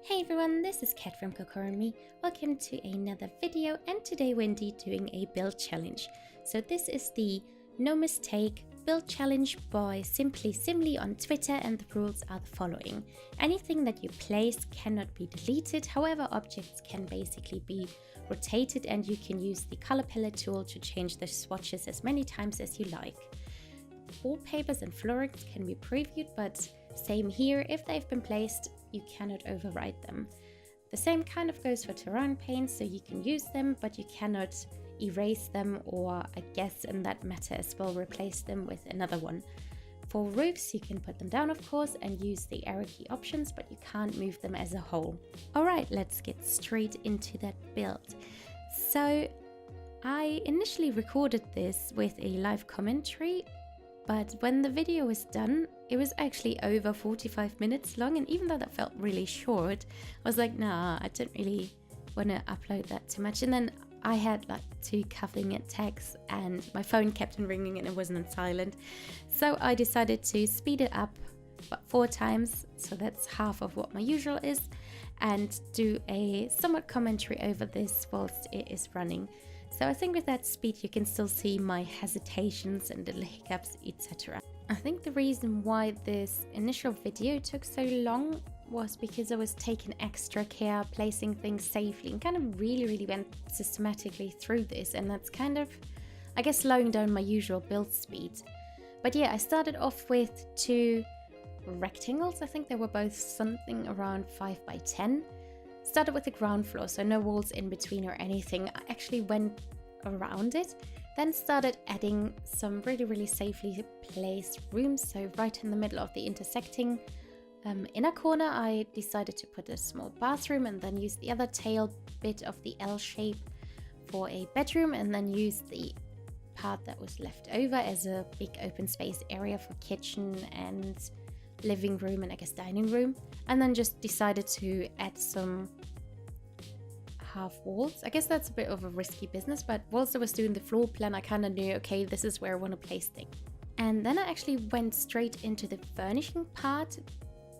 Hey everyone, this is Kat from kokor&me. Welcome to another video, and today we're indeed doing a build challenge. So this is the No Mistake build challenge by Simply Simly on Twitter, and the rules are the following. Anything that you place cannot be deleted, however objects can basically be rotated, and you can use the color palette tool to change the swatches as many times as you like. Wallpapers and floorings can be previewed, but same here, if they've been placed, you cannot override them. The same kind of goes for terrain paints, so you can use them, but you cannot erase them, or I guess in that matter as well, replace them with another one. For roofs, you can put them down of course and use the arrow key options, but you can't move them as a whole. Alright, let's get straight into that build. So I initially recorded this with a live commentary, but when the video was done, it was actually over 45 minutes long, and even though that felt really short, I was like, nah, I didn't really want to upload that too much. And then I had like 2 cuffing attacks and my phone kept on ringing and it wasn't on silent. So I decided to speed it up about 4 times, so that's half of what my usual is, and do a somewhat commentary over this whilst it is running. So I think with that speed you can still see my hesitations and little hiccups, etc. I think the reason why this initial video took so long was because I was taking extra care placing things safely and kind of really went systematically through this, and that's kind of, I guess, slowing down my usual build speed. But yeah, I started off with 2 rectangles. I think they were both something around 5 by 10. Started with the ground floor, so no walls in between or anything. I actually went around it, then started adding some really safely placed rooms. So right in the middle of the intersecting inner corner, I decided to put a small bathroom, and then use the other tail bit of the L shape for a bedroom, and then use the part that was left over as a big open space area for kitchen and living room and I guess dining room. And then just decided to add some half walls. I guess that's a bit of a risky business, but whilst I was doing the floor plan, I kind of knew, okay, this is where I want to place things. And then I actually went straight into the furnishing part,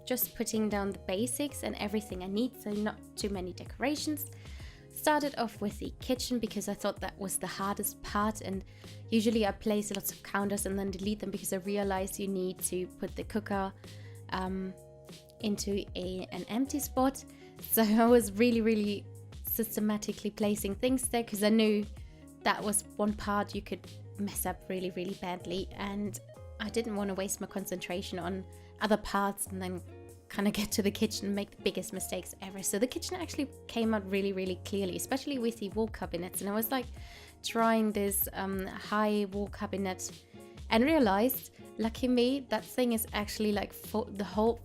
just putting down the basics and everything I need, so not too many decorations. Started off with the kitchen because I thought that was the hardest part, and usually I place lots of counters and then delete them because I realized you need to put the cooker into an empty spot. So I was really systematically placing things there because I knew that was one part you could mess up really badly, and I didn't want to waste my concentration on other parts and then kind of get to the kitchen and make the biggest mistakes ever. So the kitchen actually came out really clearly, especially with the wall cabinets. And I was like trying this high wall cabinet and realized, lucky me, that thing is actually like the whole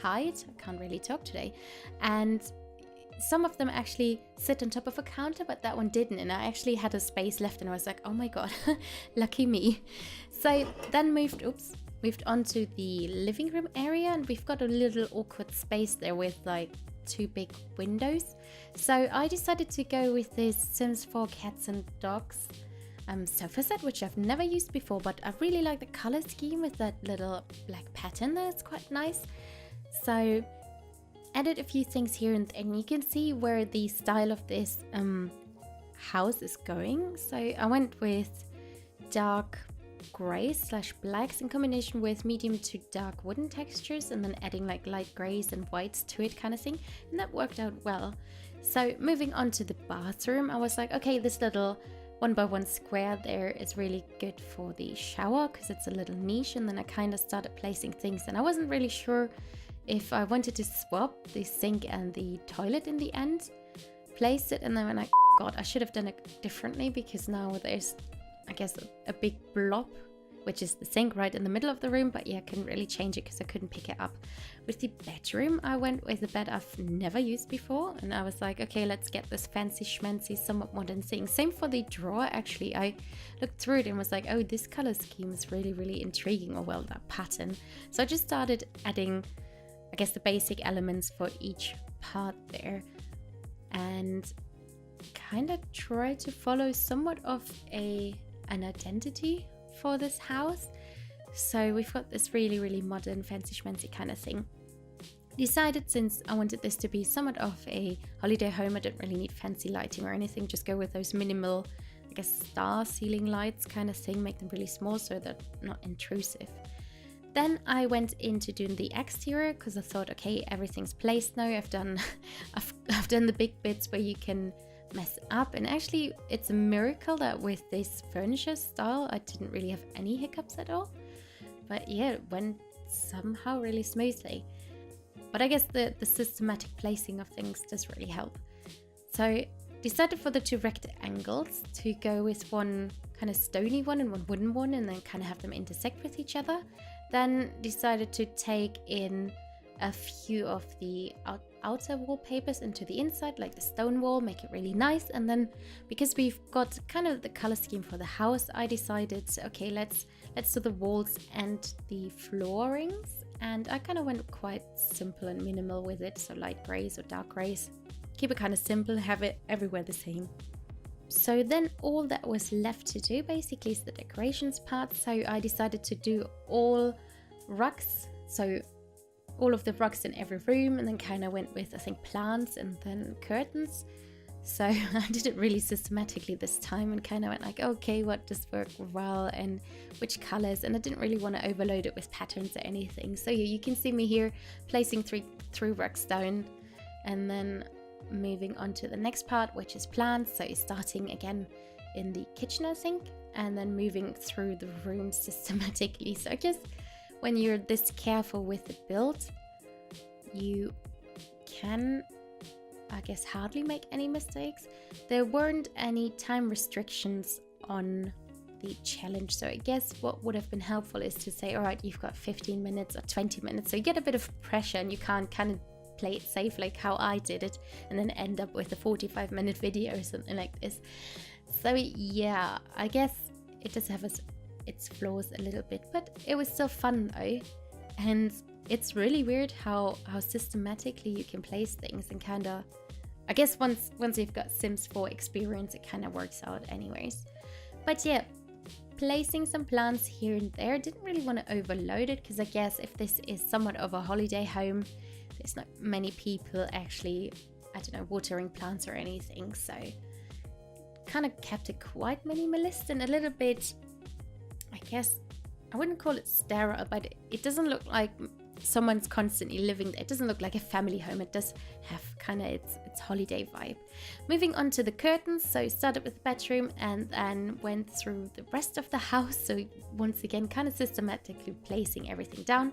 height. I can't really talk today. And some of them actually sit on top of a counter, but that one didn't, and I actually had a space left, and I was like, oh my god, lucky me. So then moved onto the living room area, and we've got a little awkward space there with like 2 big windows. So I decided to go with this Sims 4 cats and dogs sofa set, which I've never used before, but I really like the color scheme with that little black pattern there. It's quite nice. So added a few things here, and you can see where the style of this house is going. So I went with dark grays / blacks in combination with medium to dark wooden textures, and then adding like light grays and whites to it kind of thing, and that worked out well. So moving on to the bathroom, I was like, okay, this little 1x1 square there is really good for the shower because it's a little niche. And then I kind of started placing things, and I wasn't really sure if I wanted to swap the sink and the toilet in the end. Placed it, and then when God, I should have done it differently, because now there's, I guess, a big blob, which is the sink right in the middle of the room. But yeah, I couldn't really change it because I couldn't pick it up. With the bedroom, I went with a bed I've never used before, and I was like, okay, let's get this fancy schmancy, somewhat modern thing. Same for the drawer, actually. I looked through it and was like, oh, this color scheme is really intriguing, or well, that pattern. So I just started adding, I guess, the basic elements for each part there, and kind of try to follow somewhat of an identity for this house. So we've got this really modern fancy schmancy kind of thing. Decided, since I wanted this to be somewhat of a holiday home, I didn't really need fancy lighting or anything, just go with those minimal, I guess, star ceiling lights kind of thing, make them really small so they're not intrusive. Then I went into doing the exterior because I thought, okay, everything's placed now. I've done I've done the big bits where you can mess up, and actually it's a miracle that with this furniture style I didn't really have any hiccups at all. But yeah, it went somehow really smoothly. But I guess the systematic placing of things does really help. So decided for the two rectangles to go with one kind of stony one and one wooden one, and then kind of have them intersect with each other. Then decided to take in a few of the outer wallpapers into the inside, like the stone wall, make it really nice. And then because we've got kind of the color scheme for the house, I decided, okay, let's do the walls and the floorings. And I kind of went quite simple and minimal with it, so light grays or dark grays. Keep it kind of simple, have it everywhere the same. So then all that was left to do basically is the decorations part. So I decided to do all rugs, so all of the rugs in every room, and then kind of went with, I think, plants and then curtains. So I did it really systematically this time and kind of went like, okay, what does work well and which colors, and I didn't really want to overload it with patterns or anything. So you can see me here placing three rugs down and then moving on to the next part, which is plants. So starting again in the kitchen, I think, and then moving through the rooms systematically. So I guess when you're this careful with the build, you can, I guess, hardly make any mistakes. There weren't any time restrictions on the challenge, so I guess what would have been helpful is to say, all right, you've got 15 minutes or 20 minutes, so you get a bit of pressure and you can't kind of play it safe like how I did it and then end up with a 45-minute video or something like this. So yeah, I guess it does have its flaws a little bit, but it was still fun though. And it's really weird how systematically you can place things, and kind of, I guess once you've got Sims 4 experience, it kind of works out anyways. But yeah, placing some plants here and there. Didn't really want to overload it because I guess if this is somewhat of a holiday home, there's not many people actually, I don't know, watering plants or anything. So kind of kept it quite minimalist and a little bit, I guess, I wouldn't call it sterile, but it doesn't look like someone's constantly living there. It doesn't look like a family home. It does have kind of its holiday vibe. Moving on to the curtains, so started with the bedroom and then went through the rest of the house. So once again, kind of systematically placing everything down.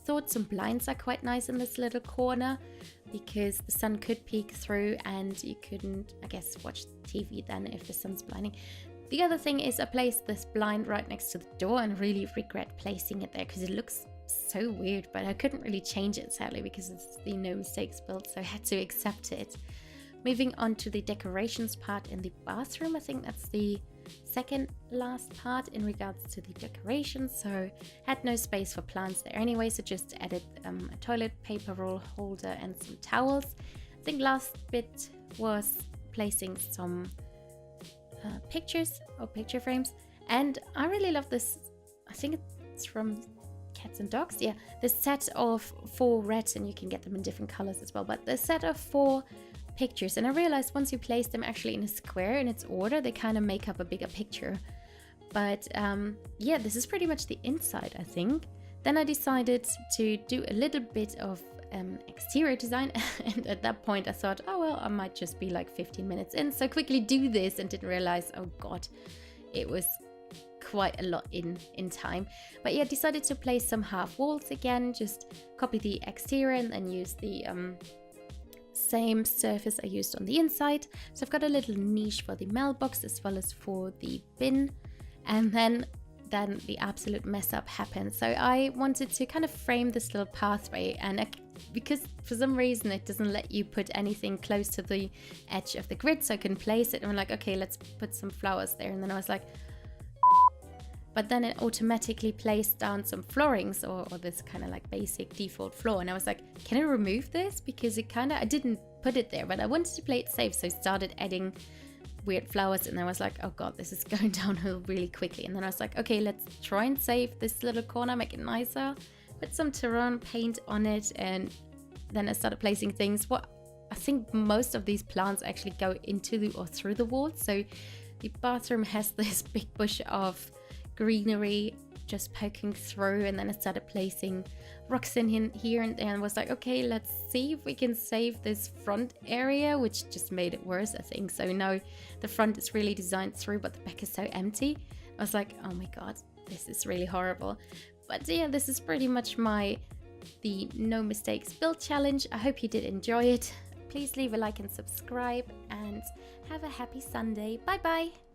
Thought some blinds are quite nice in this little corner because the sun could peek through and you couldn't, I guess, watch TV then if the sun's blinding. The other thing is I placed this blind right next to the door and really regret placing it there because it looks so weird, but I couldn't really change it sadly because it's the no mistakes build, so I had to accept it. Moving on to the decorations part in the bathroom, I think that's the second last part in regards to the decorations. So had no space for plants there anyway, so just added a toilet paper roll holder and some towels. I think last bit was placing some pictures or picture frames, and I really love this. I think it's from Cats and Dogs, yeah, the set of 4 reds, and you can get them in different colors as well, but the set of 4 pictures, and I realized once you place them actually in a square in its order, they kind of make up a bigger picture. But yeah, this is pretty much the inside, I think. Then I decided to do a little bit of exterior design, and at that point I thought, oh well, I might just be like 15 minutes in, so quickly do this, and didn't realize, oh god, it was quite a lot in time. But yeah, decided to place some half walls again, just copy the exterior and then use the same surface I used on the inside. So I've got a little niche for the mailbox as well as for the bin, and then the absolute mess up happened. So I wanted to kind of frame this little pathway, and because for some reason it doesn't let you put anything close to the edge of the grid, so I can place it, and I'm like, okay, let's put some flowers there, and then I was like, but then it automatically placed down some floorings or this kind of like basic default floor, and I was like, can I remove this? Because it kind of, I didn't put it there, but I wanted to play it safe, so I started adding weird flowers, and I was like, oh god, this is going downhill really quickly. And then I was like, okay, let's try and save this little corner, make it nicer, put some terrain paint on it, and then I started placing things. What I think most of these plants actually go into the or through the wall. So the bathroom has this big bush of greenery just poking through, and then I started placing rocks in here and there, and was like, okay, let's see if we can save this front area, which just made it worse, I think. So now the front is really designed through, but the back is so empty. I was like, oh my god, this is really horrible. But yeah, this is pretty much the no mistakes build challenge. I hope you did enjoy it. Please leave a like and subscribe, and have a happy Sunday. Bye bye.